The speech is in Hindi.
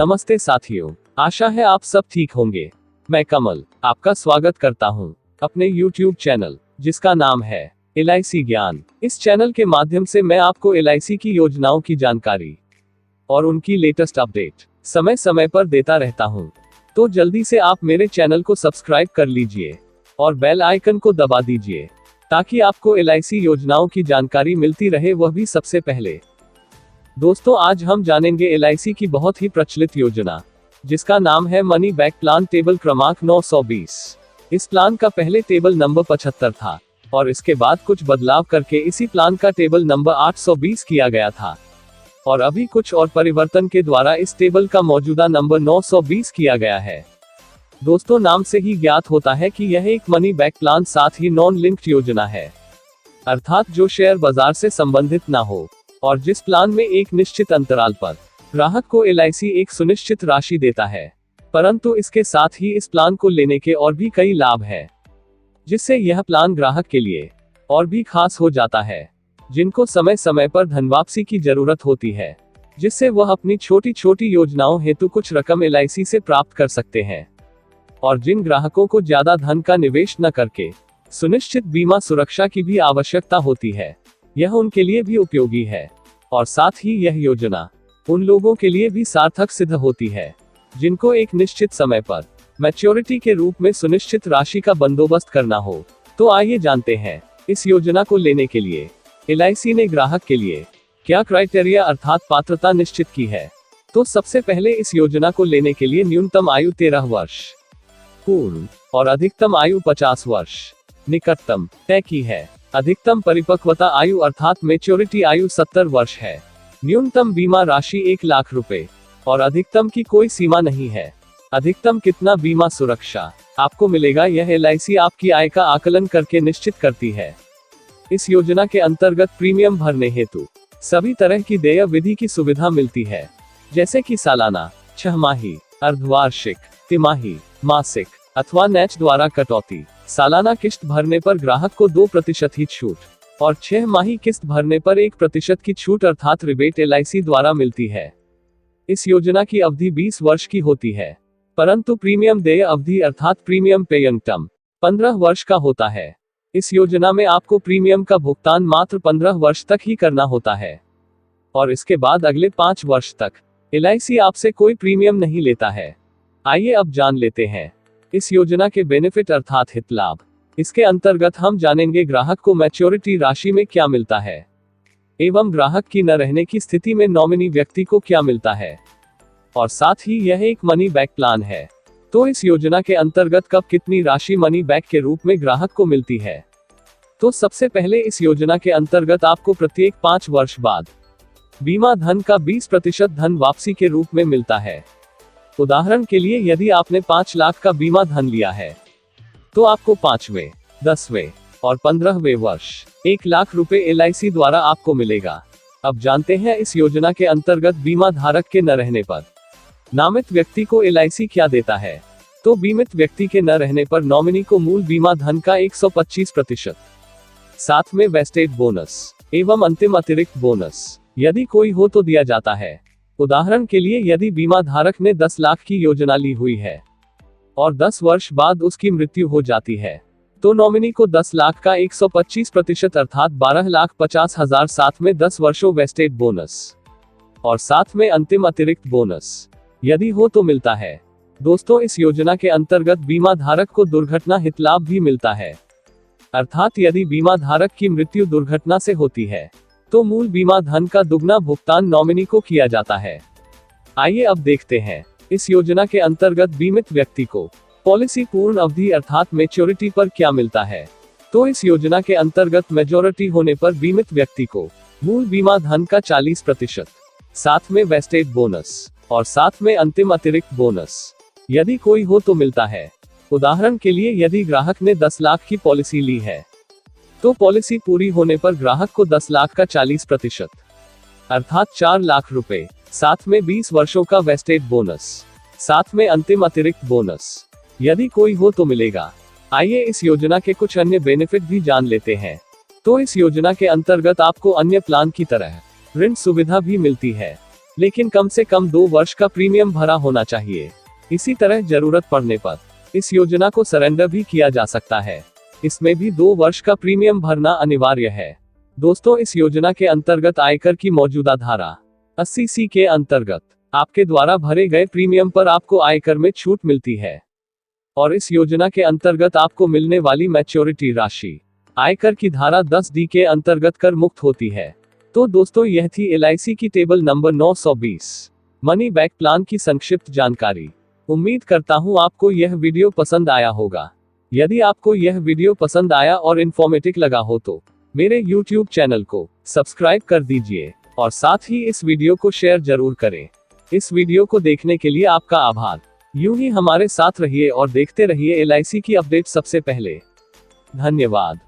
नमस्ते साथियों, आशा है आप सब ठीक होंगे। मैं कमल आपका स्वागत करता हूं अपने YouTube चैनल जिसका नाम है LIC ज्ञान। इस चैनल के माध्यम से मैं आपको LIC की योजनाओं की जानकारी और उनकी लेटेस्ट अपडेट समय समय पर देता रहता हूं। तो जल्दी से आप मेरे चैनल को सब्सक्राइब कर लीजिए और बेल आइकन को दबा दीजिए ताकि आपको LIC योजनाओं की जानकारी मिलती रहे, वह भी सबसे पहले। दोस्तों, आज हम जानेंगे LIC की बहुत ही प्रचलित योजना जिसका नाम है मनी बैक प्लान टेबल क्रमांक 920। इस प्लान का पहले टेबल नंबर 75 था और इसके बाद कुछ बदलाव करके इसी प्लान का टेबल नंबर 820 किया गया था और अभी कुछ और परिवर्तन के द्वारा इस टेबल का मौजूदा नंबर 920 किया गया है। दोस्तों, नाम से ही ज्ञात होता है कि यह एक मनी बैक प्लान साथ ही नॉन लिंक्ड योजना है, अर्थात जो शेयर बाजार से संबंधित ना हो और जिस प्लान में एक निश्चित अंतराल पर ग्राहक को LIC एक सुनिश्चित राशि देता है। परंतु इसके साथ ही इस प्लान को लेने के और भी कई लाभ हैं, जिससे यह प्लान ग्राहक के लिए और भी खास हो जाता है, जिनको समय समय पर धनवापसी की जरूरत होती है, जिससे वह अपनी छोटी छोटी योजनाओं हेतु कुछ रकम LIC से प्राप्त कर सकते हैं। और जिन ग्राहकों को ज्यादा धन का निवेश न करके सुनिश्चित बीमा सुरक्षा की भी आवश्यकता होती है, यह उनके लिए भी उपयोगी है। और साथ ही यह योजना उन लोगों के लिए भी सार्थक सिद्ध होती है जिनको एक निश्चित समय पर मैच्योरिटी के रूप में सुनिश्चित राशि का बंदोबस्त करना हो। तो आइए जानते हैं इस योजना को लेने के लिए LIC ने ग्राहक के लिए क्या क्राइटेरिया अर्थात पात्रता निश्चित की है। तो सबसे पहले इस योजना को लेने के लिए न्यूनतम आयु 13 वर्ष पूर्ण और अधिकतम आयु 50 वर्ष निकटतम तय की है। अधिकतम परिपक्वता आयु अर्थात मैच्योरिटी आयु 70 वर्ष है। न्यूनतम बीमा राशि 1 लाख रुपए और अधिकतम की कोई सीमा नहीं है। अधिकतम कितना बीमा सुरक्षा आपको मिलेगा, यह LIC आपकी आय का आकलन करके निश्चित करती है। इस योजना के अंतर्गत प्रीमियम भरने हेतु सभी तरह की देय विधि की सुविधा मिलती है, जैसे कि सालाना, छहमाही, अर्धवार्षिक, तिमाही, मासिक अथवा NACH द्वारा कटौती। सालाना किस्त भरने पर ग्राहक को 2% ही छूट और 6 माही किस्त भरने पर 1% की छूट अर्थात रिबेट LIC द्वारा मिलती है। इस योजना की अवधि 20 वर्ष की होती है, परंतु प्रीमियम देय अवधि अर्थात प्रीमियम पेइंग टर्म 15 वर्ष का होता है। इस योजना में आपको प्रीमियम का भुगतान मात्र 15 वर्ष तक ही करना होता है और इसके बाद अगले 5 वर्ष तक LIC आपसे कोई प्रीमियम नहीं लेता है। आइए अब जान लेते हैं इस योजना के बेनिफिट अर्थात हित लाभ। इसके अंतर्गत हम जानेंगे ग्राहक को मैच्योरिटी राशि में क्या मिलता है एवं ग्राहक की न रहने की स्थिति में नॉमिनी व्यक्ति को क्या मिलता है, और साथ ही यह एक मनी बैक प्लान है। तो इस योजना के अंतर्गत कब कितनी राशि मनी बैक के रूप में ग्राहक को मिलती है। तो सबसे पहले इस योजना के अंतर्गत आपको प्रत्येक 5 वर्ष बाद बीमा धन का 20% धन वापसी के रूप में मिलता है। उदाहरण के लिए, यदि आपने 5 लाख का बीमा धन लिया है तो आपको 5वें, 10वें और 15वें वर्ष 1 लाख रुपए LIC द्वारा आपको मिलेगा। अब जानते हैं इस योजना के अंतर्गत बीमा धारक के न रहने पर नामित व्यक्ति को LIC क्या देता है। तो बीमित व्यक्ति के न रहने पर नॉमिनी को मूल बीमा धन का 125%, साथ में वेस्टेज बोनस एवं अंतिम अतिरिक्त बोनस यदि कोई हो तो दिया जाता है। उदाहरण के लिए, यदि बीमा धारक ने 10 लाख की योजना ली हुई है और 10 वर्ष बाद उसकी मृत्यु हो जाती है तो नॉमिनी को 10 लाख का 125% अर्थात 12,50,000 साथ में 10 वर्षों वेस्टेज बोनस और साथ में अंतिम अतिरिक्त बोनस यदि हो तो मिलता है। दोस्तों, इस योजना के अंतर्गत बीमा धारक को दुर्घटना हित लाभ भी मिलता है, अर्थात यदि बीमा धारक की मृत्यु दुर्घटना से होती है तो मूल बीमा धन का दुगना भुगतान नॉमिनी को किया जाता है। आइए अब देखते हैं इस योजना के अंतर्गत बीमित व्यक्ति को पॉलिसी पूर्ण अवधि अर्थात मैच्योरिटी पर क्या मिलता है। तो इस योजना के अंतर्गत मेजॉरिटी होने पर बीमित व्यक्ति को मूल बीमा धन का 40%, साथ में वेस्टेज बोनस और साथ में अंतिम अतिरिक्त बोनस यदि कोई हो तो मिलता है। उदाहरण के लिए, यदि ग्राहक ने 10 लाख की पॉलिसी ली है तो पॉलिसी पूरी होने पर ग्राहक को 10 लाख का 40% अर्थात 4 लाख रुपए, साथ में 20 वर्षों का वेस्टेज बोनस, साथ में अंतिम अतिरिक्त बोनस यदि कोई हो तो मिलेगा। आइए इस योजना के कुछ अन्य बेनिफिट भी जान लेते हैं। तो इस योजना के अंतर्गत आपको अन्य प्लान की तरह ऋण सुविधा भी मिलती है। लेकिन कम से कम 2 वर्ष का प्रीमियम भरा होना चाहिए। इसी तरह जरूरत पड़ने पर इस योजना को सरेंडर भी किया जा सकता है। इसमें भी 2 वर्ष का प्रीमियम भरना अनिवार्य है। दोस्तों, इस योजना के अंतर्गत आयकर की मौजूदा धारा 80C के अंतर्गत आपके द्वारा भरे गए प्रीमियम पर आपको आयकर में छूट मिलती है और इस योजना के अंतर्गत आपको मिलने वाली मैच्योरिटी राशि आयकर की धारा 10D के अंतर्गत कर मुक्त होती है। तो दोस्तों, यह थी LIC की table number 920 money back plan की संक्षिप्त जानकारी। उम्मीद करता हूं आपको यह वीडियो पसंद आया होगा। यदि आपको यह वीडियो पसंद आया और इन्फॉर्मेटिव लगा हो तो मेरे YouTube चैनल को सब्सक्राइब कर दीजिए और साथ ही इस वीडियो को शेयर जरूर करें। इस वीडियो को देखने के लिए आपका आभार। यूं ही हमारे साथ रहिए और देखते रहिए LIC की अपडेट सबसे पहले। धन्यवाद।